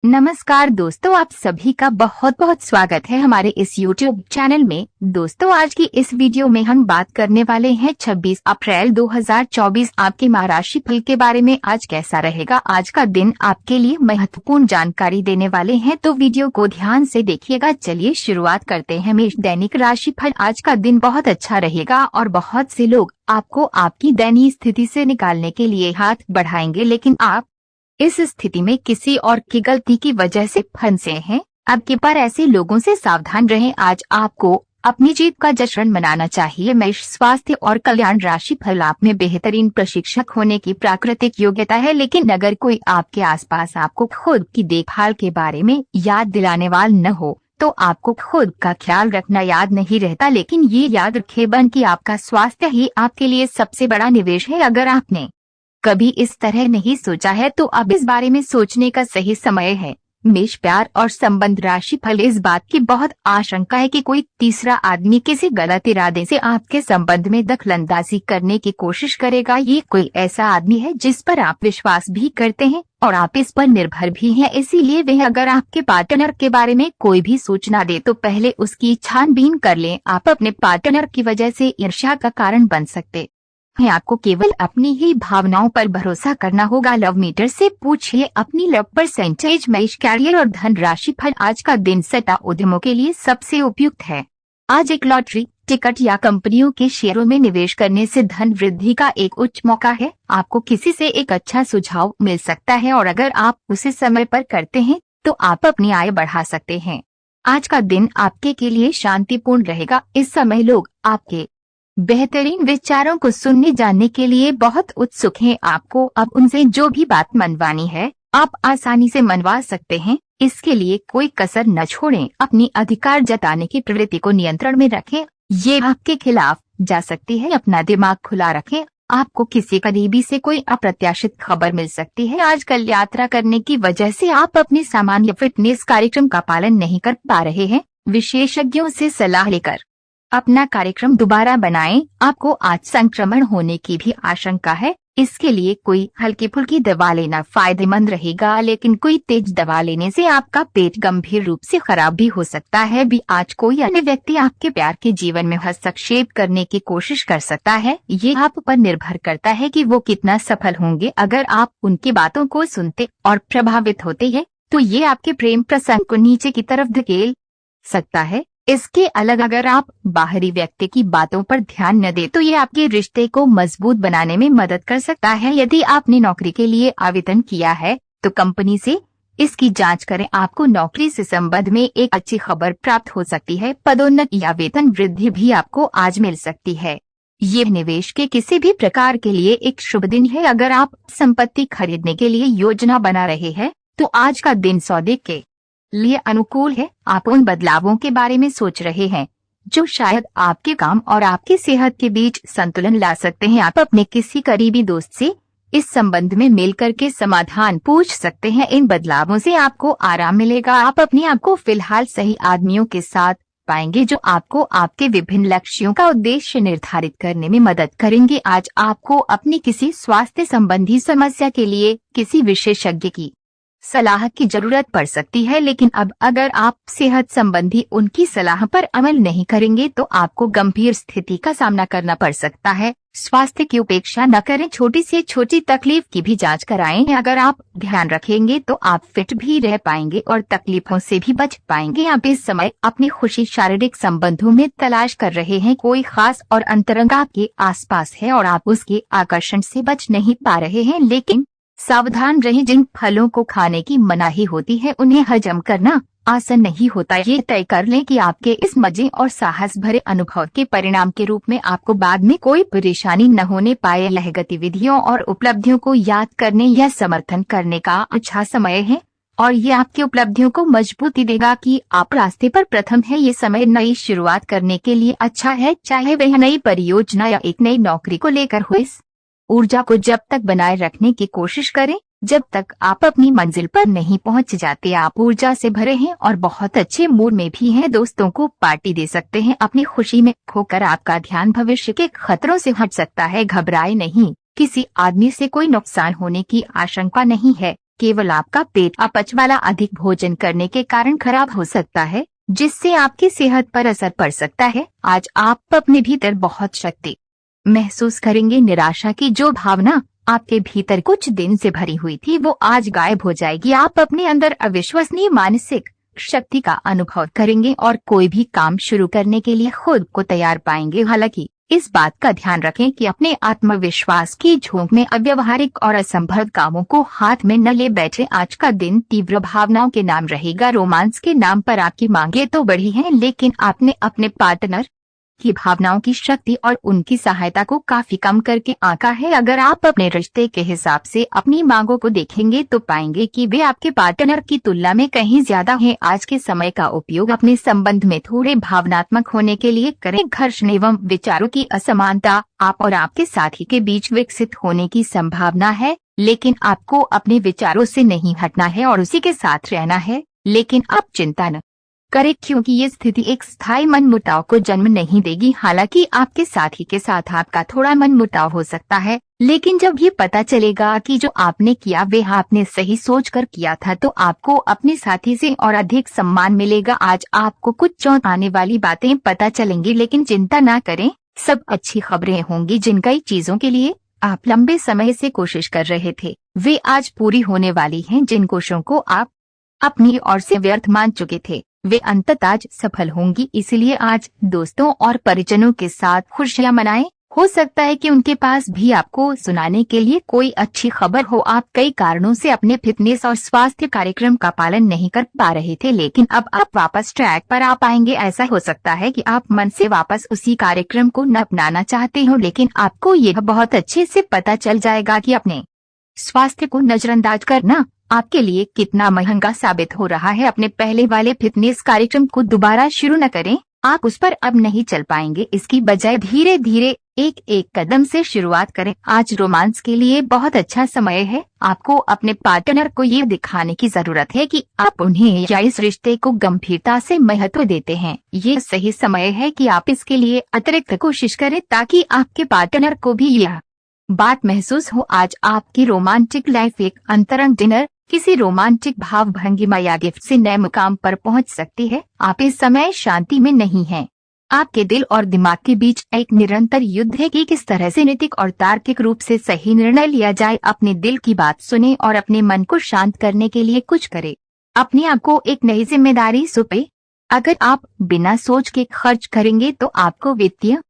नमस्कार दोस्तों, आप सभी का बहुत बहुत स्वागत है हमारे इस YouTube चैनल में। दोस्तों, आज की इस वीडियो में हम बात करने वाले हैं 26 अप्रैल 2024 आपके माह राशि फल के बारे में। आज कैसा रहेगा आज का दिन, आपके लिए महत्वपूर्ण जानकारी देने वाले हैं, तो वीडियो को ध्यान से देखिएगा। चलिए शुरुआत करते हैं। मेष दैनिक राशि फल। आज का दिन बहुत अच्छा रहेगा और बहुत से लोग आपको आपकी दयनीय स्थिति से निकालने के लिए हाथ बढ़ाएंगे, लेकिन आप इस स्थिति में किसी और की गलती की वजह से फंसे हैं। आपके पर ऐसे लोगों से सावधान रहें। आज आपको अपनी जीत का जश्न मनाना चाहिए। मेष स्वास्थ्य और कल्याण राशि फल। आप में बेहतरीन प्रशिक्षक होने की प्राकृतिक योग्यता है, लेकिन अगर कोई आपके आसपास आपको खुद की देखभाल के बारे में याद दिलाने वाला न हो तो आपको खुद का ख्याल रखना याद नहीं रहता। लेकिन ये याद रखें कि आपका स्वास्थ्य ही आपके लिए सबसे बड़ा निवेश है। अगर आपने कभी इस तरह नहीं सोचा है तो अब इस बारे में सोचने का सही समय है। मेष प्यार और संबंध राशि फल। इस बात की बहुत आशंका है कि कोई तीसरा आदमी किसी गलत इरादे से आपके संबंध में दखलंदाजी करने की कोशिश करेगा। ये कोई ऐसा आदमी है जिस पर आप विश्वास भी करते हैं और आप इस पर निर्भर भी हैं, इसीलिए वह अगर आपके पार्टनर के बारे में कोई भी सूचना दे तो पहले उसकी छानबीन कर लें। आप अपने पार्टनर की वजह से ईर्ष्या का कारण बन सकते हैं। आपको केवल अपनी ही भावनाओं पर भरोसा करना होगा। लव मीटर से पूछिए अपनी लव परसेंटेज। मेष कैरियर और धन राशि फल। आज का दिन सट्टा उद्यमों के लिए सबसे उपयुक्त है। आज एक लॉटरी टिकट या कंपनियों के शेयरों में निवेश करने से धन वृद्धि का एक उच्च मौका है। आपको किसी से एक अच्छा सुझाव मिल सकता है और अगर आप उसे समय पर करते हैं तो आप अपनी आय बढ़ा सकते हैं। आज का दिन आपके के लिए शांतिपूर्ण रहेगा। इस समय लोग आपके बेहतरीन विचारों को सुनने जानने के लिए बहुत उत्सुक हैं। आपको अब उनसे जो भी बात मनवानी है आप आसानी से मनवा सकते हैं। इसके लिए कोई कसर न छोड़ें। अपनी अधिकार जताने की प्रवृत्ति को नियंत्रण में रखें, ये आपके खिलाफ जा सकती है। अपना दिमाग खुला रखें। आपको किसी करीबी से कोई अप्रत्याशित खबर मिल सकती है। आजकल यात्रा करने की वजह से आप अपने सामान्य फिटनेस कार्यक्रम का पालन नहीं कर पा रहे हैं। विशेषज्ञों से सलाह लेकर अपना कार्यक्रम दोबारा बनाएं। आपको आज संक्रमण होने की भी आशंका है, इसके लिए कोई हल्की फुल्की दवा लेना फायदेमंद रहेगा, लेकिन कोई तेज दवा लेने से आपका पेट गंभीर रूप से खराब भी हो सकता है। भी आज कोई अन्य व्यक्ति आपके प्यार के जीवन में हस्तक्षेप करने की कोशिश कर सकता है। ये आप पर निर्भर करता है कि वो कितना सफल होंगे। अगर आप उनकी बातों को सुनते और प्रभावित होते हैं तो ये आपके प्रेम प्रसंग को नीचे की तरफ धकेल सकता है। इसके अलग अगर आप बाहरी व्यक्ति की बातों पर ध्यान न दें तो ये आपके रिश्ते को मजबूत बनाने में मदद कर सकता है। यदि आपने नौकरी के लिए आवेदन किया है तो कंपनी से इसकी जांच करें। आपको नौकरी से संबंध में एक अच्छी खबर प्राप्त हो सकती है। पदोन्नति या वेतन वृद्धि भी आपको आज मिल सकती है। ये निवेश के किसी भी प्रकार के लिए एक शुभ दिन है। अगर आप संपत्ति खरीदने के लिए योजना बना रहे हैं तो आज का दिन सौदे के लिए अनुकूल है। आप उन बदलावों के बारे में सोच रहे हैं जो शायद आपके काम और आपकी सेहत के बीच संतुलन ला सकते हैं। आप अपने किसी करीबी दोस्त से इस संबंध में मिल करके समाधान पूछ सकते हैं। इन बदलावों से आपको आराम मिलेगा। आप अपने आप को फिलहाल सही आदमियों के साथ पाएंगे जो आपको आपके विभिन्न लक्ष्यों का उद्देश्य निर्धारित करने में मदद करेंगे। आज आपको अपनी किसी स्वास्थ्य संबंधी समस्या के लिए किसी विशेषज्ञ की सलाह की जरूरत पड़ सकती है, लेकिन अब अगर आप सेहत संबंधी उनकी सलाह पर अमल नहीं करेंगे तो आपको गंभीर स्थिति का सामना करना पड़ सकता है। स्वास्थ्य की उपेक्षा न करें। छोटी से छोटी तकलीफ की भी जांच कराएं। अगर आप ध्यान रखेंगे तो आप फिट भी रह पाएंगे और तकलीफों से भी बच पाएंगे। आप इस समय अपनी खुशी शारीरिक संबंधों में तलाश कर रहे हैं। कोई खास और अंतरंग आपके आसपास है और आप उसके आकर्षण से बच नहीं पा रहे हैं, लेकिन सावधान रहें। जिन फलों को खाने की मनाही होती है उन्हें हजम करना आसान नहीं होता। ये तय कर लें कि आपके इस मजे और साहस भरे अनुभव के परिणाम के रूप में आपको बाद में कोई परेशानी न होने पाए। यह गतिविधियों और उपलब्धियों को याद करने या समर्थन करने का अच्छा समय है और ये आपकी उपलब्धियों को मजबूती देगा कि आप रास्ते पर प्रथम है। ये समय नई शुरुआत करने के लिए अच्छा है, चाहे वह नई परियोजना या एक नई नौकरी को लेकर हो। इस ऊर्जा को जब तक बनाए रखने की कोशिश करें जब तक आप अपनी मंजिल पर नहीं पहुंच जाते। आप ऊर्जा से भरे हैं और बहुत अच्छे मूड में भी हैं। दोस्तों को पार्टी दे सकते हैं। अपनी खुशी में खोकर आपका ध्यान भविष्य के खतरों से हट सकता है। घबराए नहीं, किसी आदमी से कोई नुकसान होने की आशंका नहीं है। केवल आपका पेट अपच वाला अधिक भोजन करने के कारण खराब हो सकता है, जिससे आपकी सेहत पर असर पड़ सकता है। आज आप अपने भीतर बहुत शक्ति महसूस करेंगे। निराशा की जो भावना आपके भीतर कुछ दिन से भरी हुई थी वो आज गायब हो जाएगी। आप अपने अंदर अविश्वसनीय मानसिक शक्ति का अनुभव करेंगे और कोई भी काम शुरू करने के लिए खुद को तैयार पाएंगे। हालांकि इस बात का ध्यान रखें कि अपने आत्मविश्वास की झोंक में अव्यवहारिक और असंभव कामों को हाथ में न ले बैठे। आज का दिन तीव्र भावनाओं के नाम रहेगा। रोमांस के नाम पर आपकी मांगे तो बढ़ी हैं, लेकिन आपने अपने पार्टनर की भावनाओं की शक्ति और उनकी सहायता को काफी कम करके आंका है। अगर आप अपने रिश्ते के हिसाब से अपनी मांगों को देखेंगे तो पाएंगे कि वे आपके पार्टनर की तुलना में कहीं ज्यादा है। आज के समय का उपयोग अपने संबंध में थोड़े भावनात्मक होने के लिए करें। घर्षण एवं विचारों की असमानता आप और आपके साथी के बीच विकसित होने की संभावना है, लेकिन आपको अपने विचारों से नहीं हटना है और उसी के साथ रहना है। लेकिन आप चिंता न करें, क्योंकि ये स्थिति एक स्थायी मनमुटाव को जन्म नहीं देगी। हालांकि आपके साथी के साथ आपका थोड़ा मनमुटाव हो सकता है, लेकिन जब ये पता चलेगा कि जो आपने किया वह आपने सही सोचकर किया था, तो आपको अपने साथी से और अधिक सम्मान मिलेगा। आज आपको कुछ चौंकाने वाली बातें पता चलेंगी, लेकिन चिंता ना करें, सब अच्छी खबरें होंगी। जिन कई चीजों के लिए आप लंबे समय से कोशिश कर रहे थे वे आज पूरी होने वाली हैं। जिन कोशिशों को आप अपनी ओर से व्यर्थ मान चुके थे वे अंततः आज सफल होंगी। इसलिए आज दोस्तों और परिजनों के साथ खुशियां मनाएं। हो सकता है कि उनके पास भी आपको सुनाने के लिए कोई अच्छी खबर हो। आप कई कारणों से अपने फिटनेस और स्वास्थ्य कार्यक्रम का पालन नहीं कर पा रहे थे, लेकिन अब आप वापस ट्रैक पर आ पाएंगे। ऐसा हो सकता है कि आप मन से वापस उसी कार्यक्रम को न अपनाना चाहते हो, लेकिन आपको यह बहुत अच्छे से पता चल जाएगा कि अपने स्वास्थ्य को नजरअंदाज करना आपके लिए कितना महंगा साबित हो रहा है। अपने पहले वाले फिटनेस कार्यक्रम को दोबारा शुरू न करें, आप उस पर अब नहीं चल पाएंगे। इसकी बजाय धीरे धीरे एक एक कदम से शुरुआत करें। आज रोमांस के लिए बहुत अच्छा समय है। आपको अपने पार्टनर को ये दिखाने की जरूरत है कि आप उन्हें या इस रिश्ते को गंभीरता से महत्व देते हैं। ये सही समय है कि आप इसके लिए अतिरिक्त कोशिश करें ताकि आपके पार्टनर को भी यह बात महसूस हो। आज आपकी रोमांटिक लाइफ एक अंतरंग डिनर, किसी रोमांटिक भाव भंगिमा या गिफ्ट से नए मुकाम पर पहुंच सकती है। आप इस समय शांति में नहीं हैं। आपके दिल और दिमाग के बीच एक निरंतर युद्ध है कि किस तरह से नैतिक और तार्किक रूप से सही निर्णय लिया जाए। अपने दिल की बात सुने और अपने मन को शांत करने के लिए कुछ करें। अपने आप को एक नई जिम्मेदारी सौंपे। अगर आप बिना सोच के खर्च करेंगे तो आपको वित्तीय